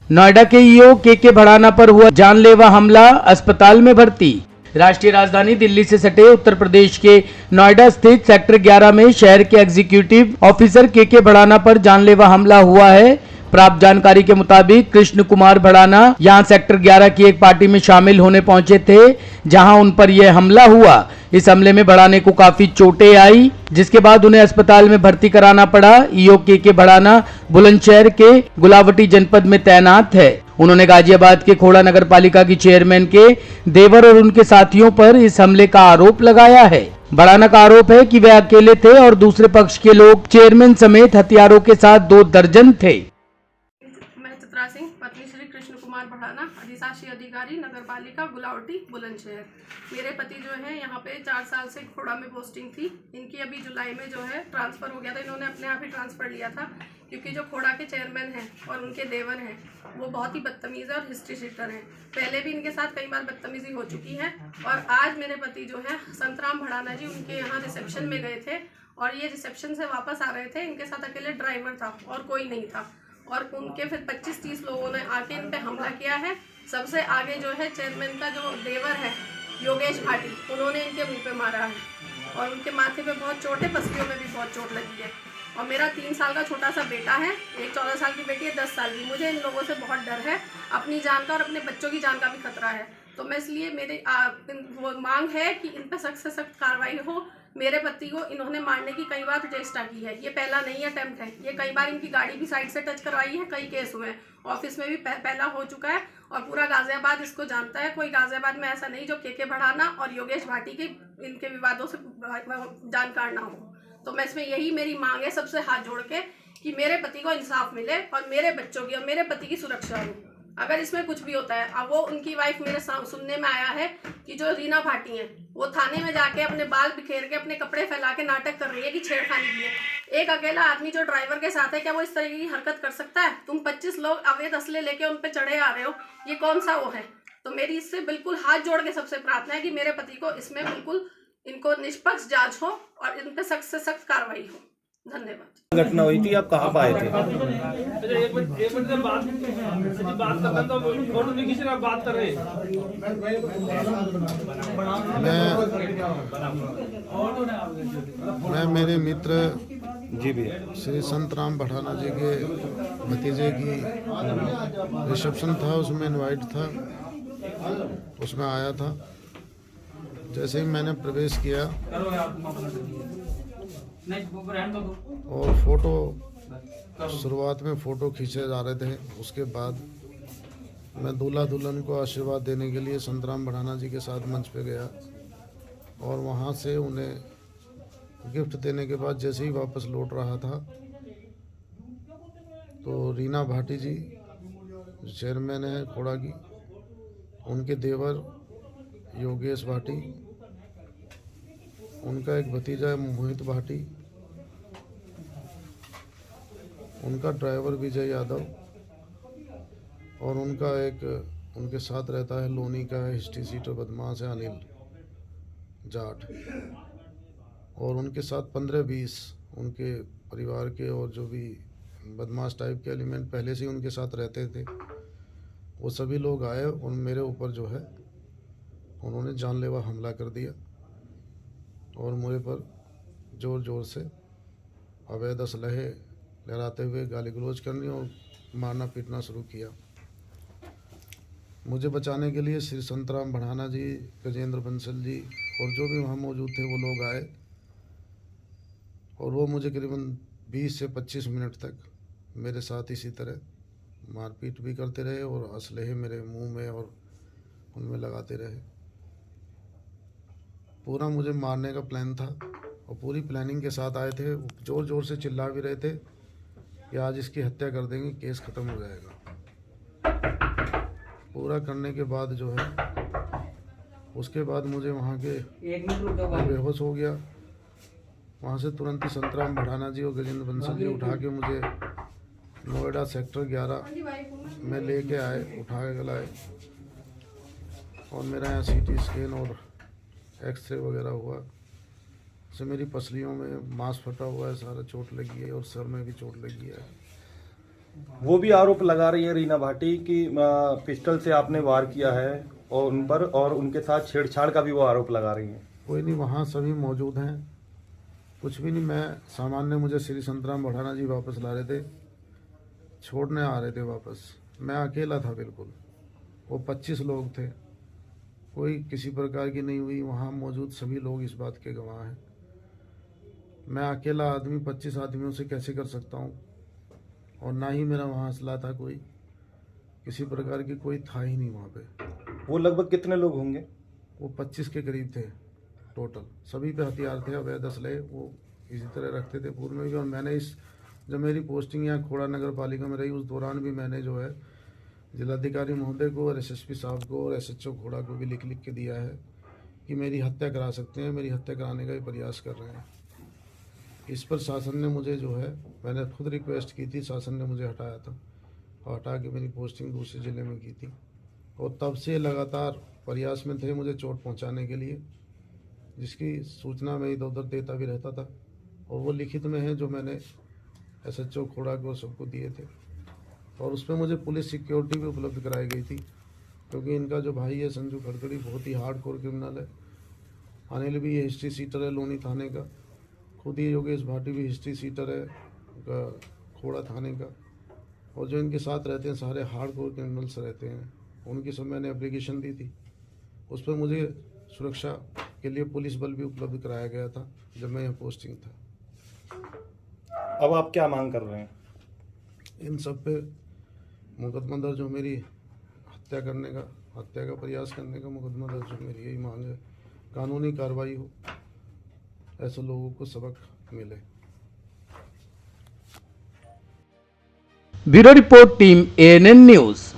नोएडा के ईओ के भड़ाना पर हुआ जानलेवा हमला, अस्पताल में भर्ती। राष्ट्रीय राजधानी दिल्ली से सटे उत्तर प्रदेश के नोएडा स्थित सेक्टर 11 में शहर के एग्जीक्यूटिव ऑफिसर के भड़ाना पर जानलेवा हमला हुआ है। प्राप्त जानकारी के मुताबिक कृष्ण कुमार भड़ाना यहां सेक्टर 11 की एक पार्टी में शामिल होने पहुंचे थे, जहां उन पर यह हमला हुआ। इस हमले में भड़ाने को काफी चोटें आई, जिसके बाद उन्हें अस्पताल में भर्ती कराना पड़ा। ईओ के भड़ाना बुलंदशहर के गुलावटी जनपद में तैनात है। उन्होंने गाजियाबाद के खोड़ा नगर पालिका की चेयरमैन के देवर और उनके साथियों पर इस हमले का आरोप लगाया है। भड़ाना का आरोप है कि वे अकेले थे और दूसरे पक्ष के लोग चेयरमैन समेत हथियारों के साथ 2 दर्जन थे। मैं चित्रा सिंह, पत्नी श्री कृष्ण कुमार भड़ाना, अधिशासी अधिकारी नगर पालिका गुलावटी बुलंदशहर। मेरे पति जो है यहाँ पे 4 साल से खोड़ा में पोस्टिंग थी। इनकी अभी जुलाई में जो है ट्रांसफ़र हो गया था। इन्होंने अपने आप ही ट्रांसफ़र लिया था, क्योंकि जो खोड़ा के चेयरमैन हैं और उनके देवर हैं वो बहुत ही बदतमीज़ और हिस्ट्री शीटर हैं। पहले भी इनके साथ कई बार बदतमीज़ी हो चुकी है। और आज मेरे पति जो है संतराम भड़ाना जी उनके यहाँ रिसेप्शन में गए थे और ये रिसेप्शन से वापस आ रहे थे। इनके साथ अकेले ड्राइवर था और कोई नहीं था। और उनके फिर 25-30 लोगों ने आके इन पे हमला किया है। सबसे आगे जो है चेयरमैन का जो देवर है योगेश भाटी, उन्होंने इनके मुंह पे मारा है और उनके माथे पे बहुत चोट है, पसलियों में भी बहुत चोट लगी है। और मेरा 3 साल का छोटा सा बेटा है, एक 14 साल की बेटी है, 10 साल की। मुझे इन लोगों से बहुत डर है, अपनी जान का और अपने बच्चों की जान का भी खतरा है। तो मैं इसलिए मेरी वो मांग है कि इन पर सख्त से सख्त कार्रवाई हो। मेरे पति को इन्होंने मारने की कई बार चेष्टा की है, ये पहला नहीं अटेम्प्ट है। ये कई बार इनकी गाड़ी भी साइड से टच करवाई है, कई केस हुए हैं। ऑफिस में भी पहला हो चुका है और पूरा गाजियाबाद इसको जानता है। कोई गाजियाबाद में ऐसा नहीं जो के भड़ाना और योगेश भाटी के इनके विवादों से जानकार ना हो। तो मैं इसमें यही मेरी मांग है सबसे हाथ जोड़ के कि मेरे पति को इंसाफ मिले और मेरे बच्चों की और मेरे पति की सुरक्षा हो। अगर इसमें कुछ भी होता है, अब वो उनकी वाइफ मेरे सुनने में आया है कि जो रीना भाटी है वो थाने में जाके अपने बाल बिखेर के अपने कपड़े फैला के नाटक कर रही है कि छेड़खानी की है। एक अकेला आदमी जो ड्राइवर के साथ है, क्या वो इस तरीके की हरकत कर सकता है? तुम 25 लोग अवैध असले लेके उन पे चढ़े आ रहे हो, ये कौन सा वो है? तो मेरी इससे बिल्कुल हाथ जोड़ के सबसे प्रार्थना है कि मेरे पति को इसमें बिल्कुल इनको निष्पक्ष जांच हो और इन पे सख्त से सख्त कार्रवाई हो। धन्यवाद। घटना हुई थी, आप कहाँ पाए थे? एक मिनट बात कर तो फोटो में किसी बात कर रहे मैं मेरे मित्र जी भैया श्री संतराम भड़ाना जी के भतीजे की रिसेप्शन था, उसमें इनवाइट था, उसमें आया था। जैसे ही मैंने प्रवेश किया और फोटो शुरुआत में फ़ोटो खींचे जा रहे थे, उसके बाद मैं दूल्हा दुल्हन को आशीर्वाद देने के लिए संतराम भड़ाना जी के साथ मंच पे गया और वहाँ से उन्हें गिफ्ट देने के बाद जैसे ही वापस लौट रहा था तो रीना भाटी जी चेयरमैन है खोड़ा की, उनके देवर योगेश भाटी, उनका एक भतीजा है मोहित भाटी, उनका ड्राइवर विजय यादव और उनका एक उनके साथ रहता है लोनी का हिस्ट्री सीटर बदमाश है अनिल जाट, और उनके साथ 15-20 उनके परिवार के और जो भी बदमाश टाइप के एलिमेंट पहले से ही उनके साथ रहते थे, वो सभी लोग आए और मेरे ऊपर जो है उन्होंने जानलेवा हमला कर दिया और मुझे पर ज़ोर ज़ोर से अवैध असलहे लहराते हुए गाली गलौज करनी और मारना पीटना शुरू किया। मुझे बचाने के लिए श्री संतराम भड़ाना जी, गजेंद्र बंसल जी और जो भी वहाँ मौजूद थे वो लोग आए और वो मुझे करीबन 20 से 25 मिनट तक मेरे साथ इसी तरह मारपीट भी करते रहे और असलहे मेरे मुंह में और उनमें लगाते रहे। पूरा मुझे मारने का प्लान था और पूरी प्लानिंग के साथ आए थे। ज़ोर ज़ोर से चिल्ला भी रहे थे कि आज इसकी हत्या कर देंगे, केस ख़त्म हो जाएगा। पूरा करने के बाद जो है उसके बाद मुझे वहाँ के बेहोश हो गया। वहाँ से तुरंत ही संतराम भड़ाना जी और गजेंद्र बंसल जी उठा के मुझे नोएडा सेक्टर 11 में लेके आए, उठा के लाए और मेरा यहाँ CT स्कैन और एक्सरे वगैरह हुआ। से मेरी पसलियों में मांस फटा हुआ है, सारा चोट लगी है और सर में भी चोट लगी है। वो भी आरोप लगा रही है रीना भाटी कि पिस्टल से आपने वार किया है और उन पर, और उनके साथ छेड़छाड़ का भी वो आरोप लगा रही है। कोई नहीं, वहाँ सभी मौजूद हैं, कुछ भी नहीं। मैं सामान्य, मुझे श्री संतराम बढ़ाना जी वापस ला रहे थे, छोड़ने आ रहे थे वापस। मैं अकेला था बिल्कुल, वो 25 लोग थे, कोई किसी प्रकार की नहीं हुई। वहाँ मौजूद सभी लोग इस बात के गवाह हैं। मैं अकेला आदमी 25 आदमियों से कैसे कर सकता हूँ, और ना ही मेरा वहाँ असला था, कोई किसी प्रकार की कोई था ही नहीं वहाँ पे। वो लगभग कितने लोग होंगे? वो 25 के करीब थे टोटल, सभी पे हथियार थे, अवैध असले वो इसी तरह रखते थे पूर्व में भी। और मैंने जब मेरी पोस्टिंग यहाँ खोड़ा नगर पालिका में रही, उस दौरान भी मैंने जो है जिलाधिकारी महोदय को और एसएसपी साहब को और एसएचओ खोड़ा को भी लिख के दिया है कि मेरी हत्या करा सकते हैं, मेरी हत्या कराने का भी प्रयास कर रहे हैं। इस पर शासन ने मुझे जो है, मैंने खुद रिक्वेस्ट की थी, शासन ने मुझे हटाया था और हटा के मेरी पोस्टिंग दूसरे ज़िले में की थी। और तब से लगातार प्रयास में थे मुझे चोट पहुंचाने के लिए, जिसकी सूचना मैं इधर उधर देता भी रहता था। और वो लिखित में है जो मैंने एसएचओ खोड़ा को सबको दिए थे। और उसमें मुझे पुलिस सिक्योरिटी भी उपलब्ध कराई गई थी, क्योंकि इनका जो भाई है संजू खड़खड़ी बहुत ही हार्डकोर क्रिमिनल है। अनिल भी ये हिस्ट्री सीटर है लोनी थाने का, खुद ही योगेश भाटी भी हिस्ट्री सीटर है खोड़ा थाने का। और जो इनके साथ रहते हैं सारे हार्डकोर क्रिमिनल्स रहते हैं, उनकी सब मैंने एप्लीकेशन दी थी। उस पर मुझे सुरक्षा के लिए पुलिस बल भी उपलब्ध कराया गया था जब मैं यहाँ पोस्टिंग था। अब आप क्या मांग कर रहे हैं? इन सब पे मुकदमा दर्ज हो, मेरी हत्या का प्रयास करने का मुकदमा दर्ज हो, मेरी यही मांग है। कानूनी कार्रवाई हो, ऐसे लोगों को सबक मिले। Bureau report team ANN news.